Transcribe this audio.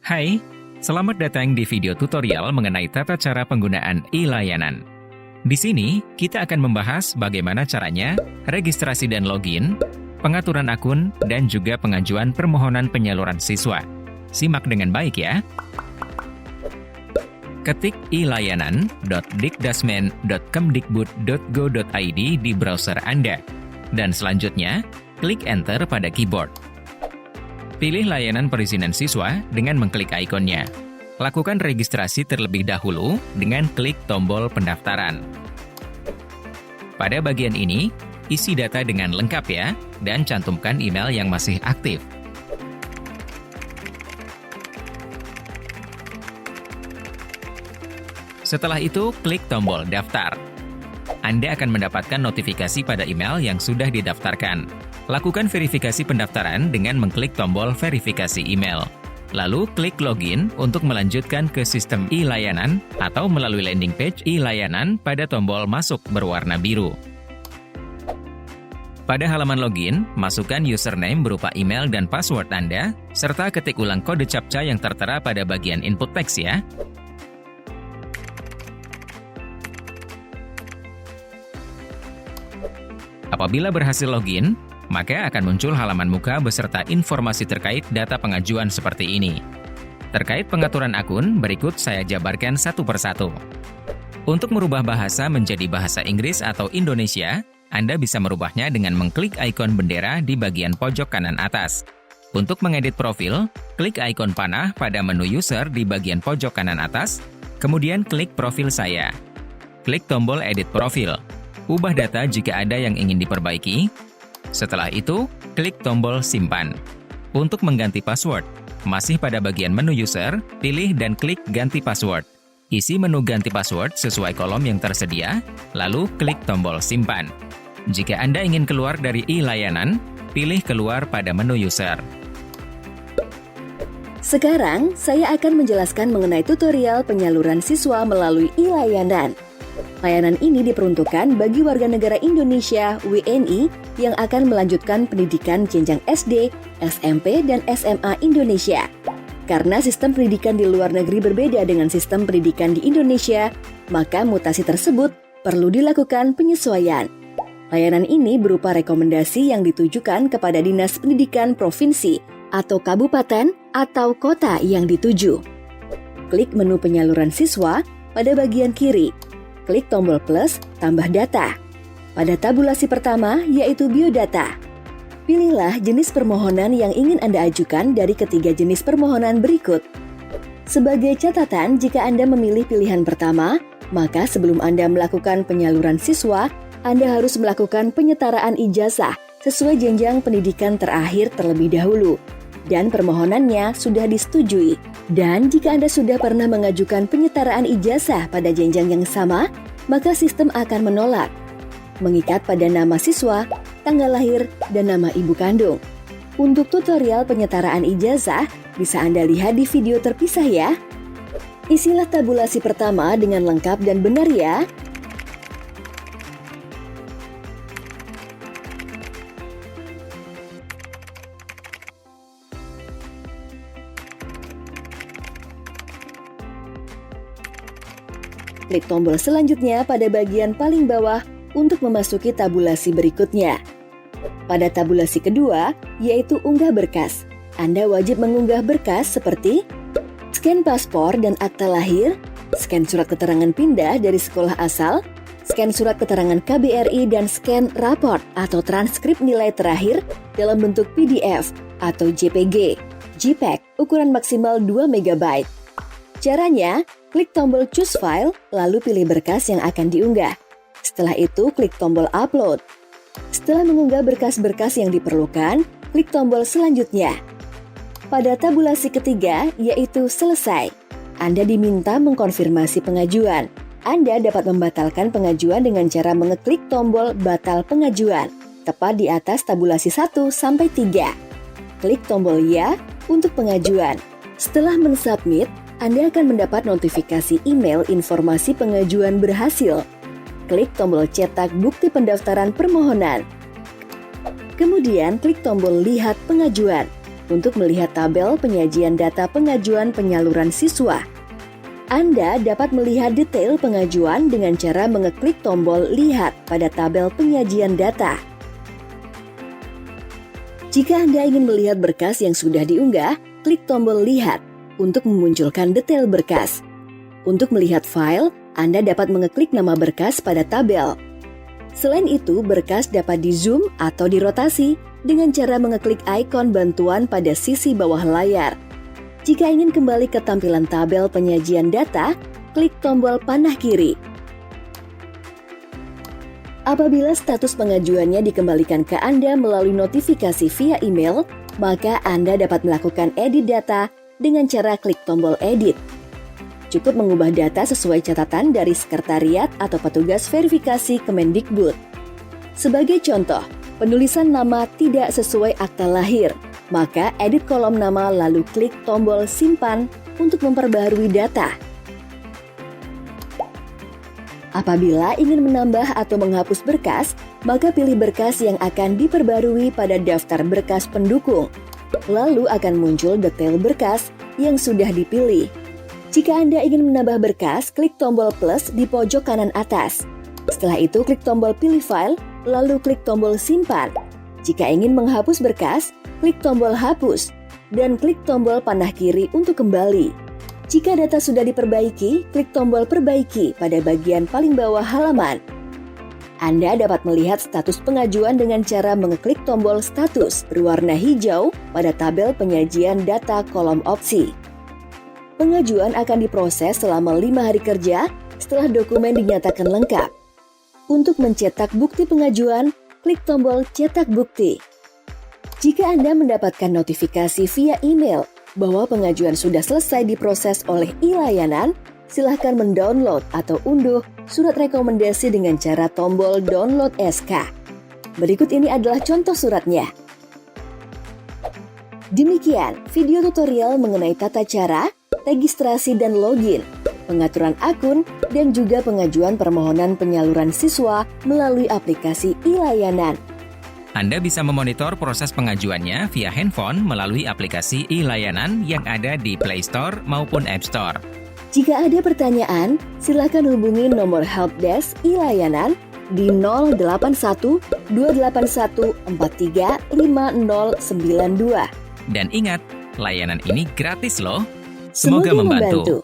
Hai, selamat datang di video tutorial mengenai tata cara penggunaan e-layanan. Di sini, kita akan membahas bagaimana caranya registrasi dan login, pengaturan akun, dan juga pengajuan permohonan penyaluran siswa. Simak dengan baik ya. Ketik e-layanan.dikdasmen.kemdikbud.go.id di browser Anda. Dan selanjutnya, klik Enter pada keyboard. Pilih layanan perizinan siswa dengan mengklik ikonnya. Lakukan registrasi terlebih dahulu dengan klik tombol pendaftaran. Pada bagian ini, isi data dengan lengkap ya, dan cantumkan email yang masih aktif. Setelah itu, klik tombol daftar. Anda akan mendapatkan notifikasi pada email yang sudah didaftarkan. Lakukan verifikasi pendaftaran dengan mengklik tombol verifikasi email. Lalu, klik login untuk melanjutkan ke sistem e-layanan atau melalui landing page e-layanan pada tombol masuk berwarna biru. Pada halaman login, masukkan username berupa email dan password Anda, serta ketik ulang kode CAPTCHA yang tertera pada bagian input teks ya. Apabila berhasil login, maka akan muncul halaman muka beserta informasi terkait data pengajuan seperti ini. Terkait pengaturan akun, berikut saya jabarkan satu persatu. Untuk merubah bahasa menjadi bahasa Inggris atau Indonesia, Anda bisa merubahnya dengan mengklik ikon bendera di bagian pojok kanan atas. Untuk mengedit profil, klik ikon panah pada menu user di bagian pojok kanan atas, kemudian klik profil saya. Klik tombol edit profil. Ubah data jika ada yang ingin diperbaiki. Setelah itu, klik tombol simpan. Untuk mengganti password, masih pada bagian menu user, pilih dan klik ganti password. Isi menu ganti password sesuai kolom yang tersedia, lalu klik tombol simpan. Jika Anda ingin keluar dari e-layanan, pilih keluar pada menu user. Sekarang, saya akan menjelaskan mengenai tutorial penyaluran siswa melalui e-layanan. Layanan ini diperuntukkan bagi warga negara Indonesia (WNI) yang akan melanjutkan pendidikan jenjang SD, SMP, dan SMA Indonesia. Karena sistem pendidikan di luar negeri berbeda dengan sistem pendidikan di Indonesia, maka mutasi tersebut perlu dilakukan penyesuaian. Layanan ini berupa rekomendasi yang ditujukan kepada Dinas Pendidikan Provinsi atau Kabupaten atau Kota yang dituju. Klik menu penyaluran siswa pada bagian kiri. Klik tombol plus, tambah data. Pada tabulasi pertama, yaitu biodata. Pilihlah jenis permohonan yang ingin Anda ajukan dari ketiga jenis permohonan berikut. Sebagai catatan, jika Anda memilih pilihan pertama, maka sebelum Anda melakukan penyaluran siswa, Anda harus melakukan penyetaraan ijazah sesuai jenjang pendidikan terakhir terlebih dahulu, dan permohonannya sudah disetujui. Dan jika Anda sudah pernah mengajukan penyetaraan ijazah pada jenjang yang sama, maka sistem akan menolak. Mengikat pada nama siswa, tanggal lahir, dan nama ibu kandung. Untuk tutorial penyetaraan ijazah, bisa Anda lihat di video terpisah ya. Isilah tabulasi pertama dengan lengkap dan benar ya. Klik tombol selanjutnya pada bagian paling bawah untuk memasuki tabulasi berikutnya. Pada tabulasi kedua, yaitu unggah berkas. Anda wajib mengunggah berkas seperti scan paspor dan akta lahir, scan surat keterangan pindah dari sekolah asal, scan surat keterangan KBRI, dan scan raport atau transkrip nilai terakhir dalam bentuk PDF atau JPG, JPEG, ukuran maksimal 2 MB. Caranya, klik tombol Choose File, lalu pilih berkas yang akan diunggah. Setelah itu, klik tombol Upload. Setelah mengunggah berkas-berkas yang diperlukan, klik tombol selanjutnya. Pada tabulasi ketiga, yaitu Selesai, Anda diminta mengkonfirmasi pengajuan. Anda dapat membatalkan pengajuan dengan cara mengeklik tombol Batal Pengajuan, tepat di atas tabulasi 1 sampai 3. Klik tombol Ya untuk pengajuan. Setelah mensubmit, Anda akan mendapat notifikasi email informasi pengajuan berhasil. Klik tombol cetak bukti pendaftaran permohonan. Kemudian klik tombol lihat pengajuan. untuk melihat tabel penyajian data pengajuan penyaluran siswa. Anda dapat melihat detail pengajuan dengan cara mengeklik tombol Lihat pada tabel penyajian data. Jika Anda ingin melihat berkas yang sudah diunggah, klik tombol Lihat untuk memunculkan detail berkas. Untuk melihat file, Anda dapat mengeklik nama berkas pada tabel. Selain itu, berkas dapat di-zoom atau dirotasi dengan cara mengeklik ikon bantuan pada sisi bawah layar. Jika ingin kembali ke tampilan tabel penyajian data, klik tombol panah kiri. Apabila status pengajuannya dikembalikan ke Anda melalui notifikasi via email, maka Anda dapat melakukan edit data dengan cara klik tombol edit. Cukup mengubah data sesuai catatan dari sekretariat atau petugas verifikasi Kemendikbud. Sebagai contoh, penulisan nama tidak sesuai akta lahir, maka edit kolom nama lalu klik tombol simpan untuk memperbaharui data. Apabila ingin menambah atau menghapus berkas, maka pilih berkas yang akan diperbarui pada daftar berkas pendukung. Lalu akan muncul detail berkas yang sudah dipilih. Jika Anda ingin menambah berkas, klik tombol plus di pojok kanan atas. Setelah itu klik tombol pilih file, lalu klik tombol simpan. Jika ingin menghapus berkas, klik tombol hapus, dan klik tombol panah kiri untuk kembali. Jika data sudah diperbaiki, klik tombol perbaiki pada bagian paling bawah halaman. Anda dapat melihat status pengajuan dengan cara mengeklik tombol status berwarna hijau pada tabel penyajian data kolom opsi. Pengajuan akan diproses selama 5 hari kerja setelah dokumen dinyatakan lengkap. Untuk mencetak bukti pengajuan, klik tombol cetak bukti. Jika Anda mendapatkan notifikasi via email bahwa pengajuan sudah selesai diproses oleh e-layanan, silahkan mendownload atau unduh surat rekomendasi dengan cara tombol download SK. Berikut ini adalah contoh suratnya. Demikian video tutorial mengenai tata cara, registrasi dan login, pengaturan akun, dan juga pengajuan permohonan penyaluran siswa melalui aplikasi e-layanan. Anda bisa memonitor proses pengajuannya via handphone melalui aplikasi e-layanan yang ada di Play Store maupun App Store. Jika ada pertanyaan, silakan hubungi nomor helpdesk e-layanan di 081 281 43 5092. Dan ingat, layanan ini gratis loh. Semoga membantu.